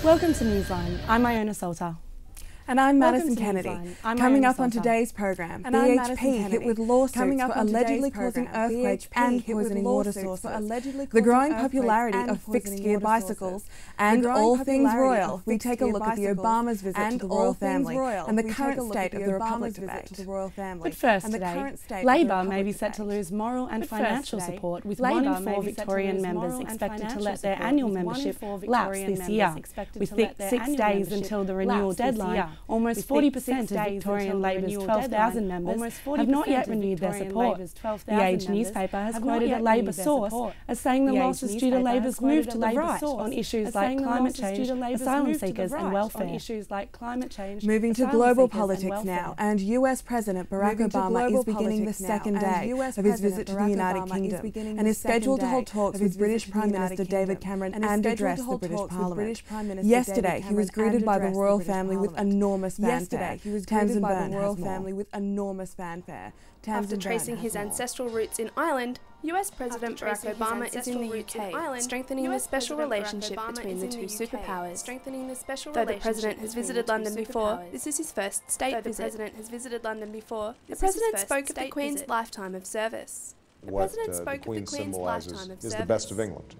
Welcome to Newsline. I'm Iona Salter. And I'm Madison Kennedy. Coming up on today's program, BHP hit with lawsuits for allegedly causing earthquakes and poisoning water sources, the growing popularity of fixed-gear bicycles, and all things royal. We take a look at the Obama's visit to the royal family and the current state of the Republic debate. But first today, Labor may be set to lose moral and financial support, with 1 in 4 Victorian members expected to let their annual membership lapse this year. With 6 days until the renewal deadline, almost 40% of Victorian Labor's 12,000 members have not yet renewed their support. The Age newspaper has quoted a Labor source as saying the loss is due to Labor's move to the right on issues like climate change, asylum seekers and welfare. Moving to global politics now, and US President Barack Obama is beginning the second day of his visit to the United Kingdom and is scheduled to hold talks with British Prime Minister David Cameron and address the British Parliament. Yesterday, he was greeted by the royal family with enormous fanfare. Tamsin Byrne has more. After tracing his ancestral roots in Ireland, US President Barack Obama is in the UK, strengthening the special relationship between the two superpowers. Though the President has visited London before, this is his first state visit. The President spoke of the Queen's lifetime of service. What the Queen symbolises is the best of England.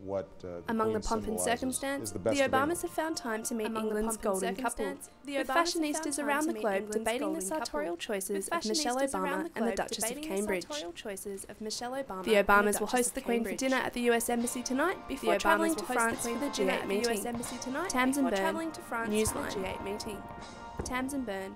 Among the pomp and circumstance, the Obamas have found time to meet England's golden couple, with fashionistas around the globe debating the sartorial choices of Michelle Obama and the Duchess of Cambridge. The Obamas will host the Queen for dinner at the US Embassy tonight before travelling to France for the G8 meeting. Tamsin Byrne, Newsline. Tamsin Byrne,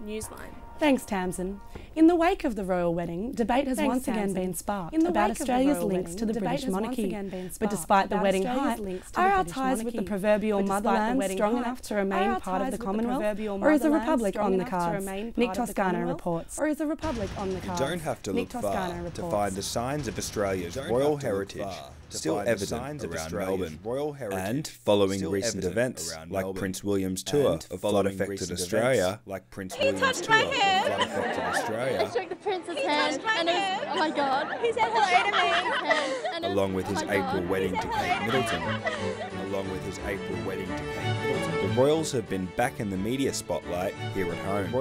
Newsline. Thanks, Tamsin. In the wake of the royal wedding, debate has once again been sparked about Australia's links to the British monarchy. But despite the wedding hype, are our ties with the proverbial motherland strong enough to remain part of the Commonwealth? Or is a republic on the cards? Nick Toscano reports. You don't have to look far to find the signs of Australia's royal heritage still evident around Melbourne, and following recent events like Prince William's tour of flood-affected Australia, I shook the prince's hand, and oh my god, he said hello to me. along with his April wedding to Kate Middleton. The Royals have been back in the media spotlight here at home.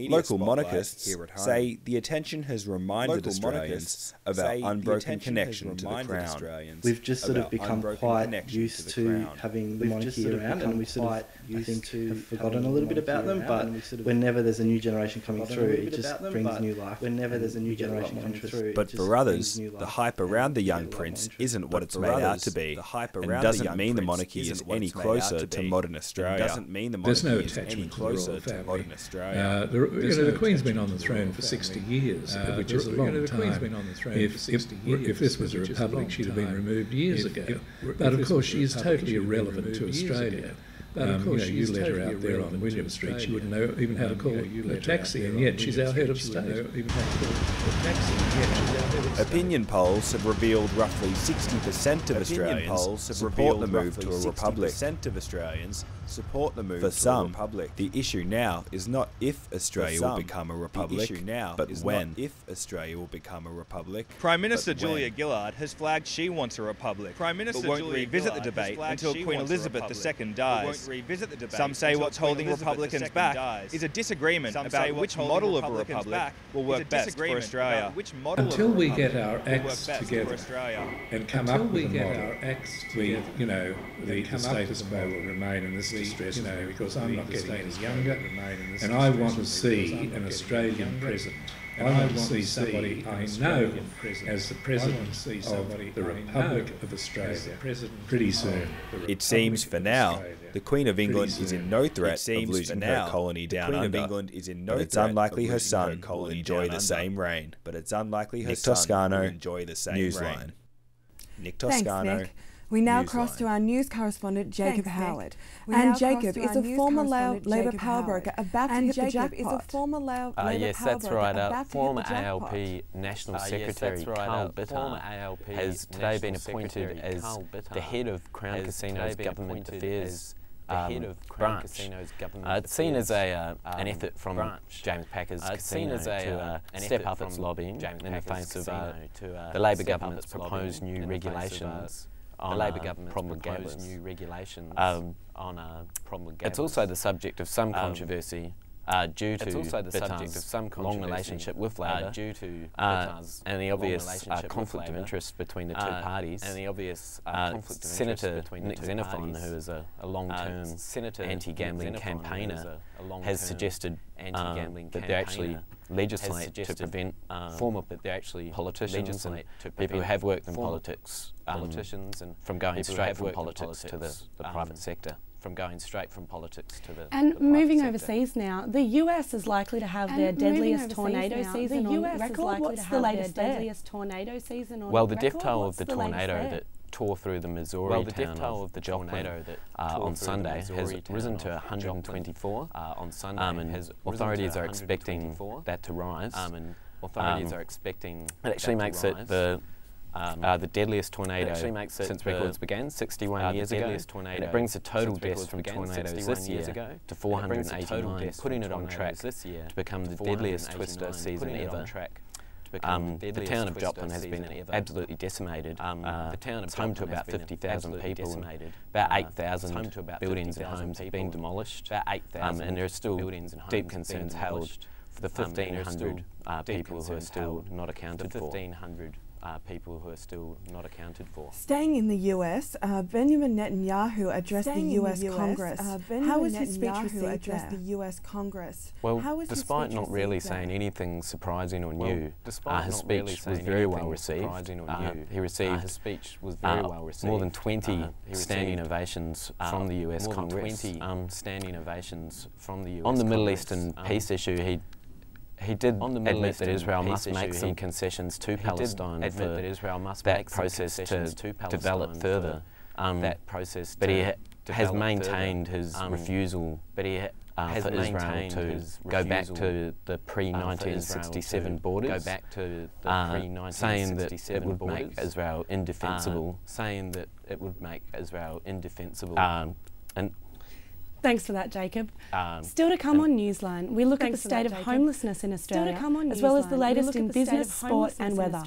Local monarchists say the attention has reminded Australians of our unbroken connection to the Crown. We've just sort of become quite used to having the monarchy around, and we sort of, I think, have forgotten a little bit about them, but whenever there's a new generation coming through, it just brings new life. But for others, the hype around the young prince isn't what it's made out to be, and doesn't mean the monarchy is any closer to modern Australia. There's no attachment to the royal family. The Queen's been on the throne for 60 years, which is a long time. If this was a republic, she'd have been removed years ago. But of course, she is totally irrelevant to Australia. You let her out there on William Street, she wouldn't know even how to call a taxi, and yet she's our head of state. Opinion polls have revealed roughly 60% of Australians support the move to a republic. For some, the issue now is not if Australia will become a republic, but when. Prime Minister Julia Gillard has flagged she wants a republic, but won't revisit the debate until Queen Elizabeth II dies. Some say what's holding Republicans back is a disagreement about which model of a republic will work best for Australia. Until we get our acts together and come up with a model, the status quo will remain in this distress now, because I'm not getting any younger, and I want to see an Australian president. I want to see somebody I know as the President of the Republic of Australia pretty soon. It seems for now, the Queen of England is in no threat of losing her colony down under, but it's unlikely her son will enjoy the same reign. Nick Toscano, Newsline. Nick Toscano. Thanks, Nick. We now cross to our news correspondent, Jacob Howard. And Jacob is a former Labor power broker about to hit the jackpot. Yes, that's right. Former ALP National Secretary Carl Bitter has today been appointed as the head of Crown Casino's Government Affairs branch. It's seen as an effort from James Packer's casino to step up its lobbying in the face of the Labor government's proposed new regulations on the Labor government proposed new regulations on problem. It's also the subject of some controversy due to Bitar's long relationship with Labor, due to and the obvious conflict of interest between the two parties, and the obvious Senator Nick Xenophon, who is a long-term anti-gambling campaigner, has suggested that they actually legislate to prevent former politicians and people who have worked in politics from going straight from politics to the private sector. And moving overseas now, the US is likely to have their deadliest tornado season on record. What's the latest deadliest tornado season on record? Well, the death toll of the tornado that tore through the Missouri town of Joplin on Sunday has risen to 124 and authorities are expecting that to rise. It actually makes it the deadliest tornado since records began 61 years ago, and it brings the total deaths from tornadoes this year to 489, putting it on track to become the deadliest twister season ever. The town of Joplin has been absolutely decimated. It's home to about 50,000 people, about 8,000 buildings and homes have been demolished, and there are still deep concerns held for the 1,500 people who are still not accounted for. Staying in the US, Benjamin Netanyahu addressed the US Congress. How was his speech received there? The US Congress. Well, despite not really saying anything surprising or new, his speech was very well received. He received more than 20 standing ovations from the US Congress. On the Middle Eastern peace issue, he did admit that Israel must make some concessions to Palestine for that process to develop further. But he has maintained his refusal for Israel to go back to the pre-1967 borders, saying that it would make Israel indefensible. Thanks for that, Jacob. Still to come on Newsline, we look at the state of homelessness in Australia, as well as the latest in business, sport and weather.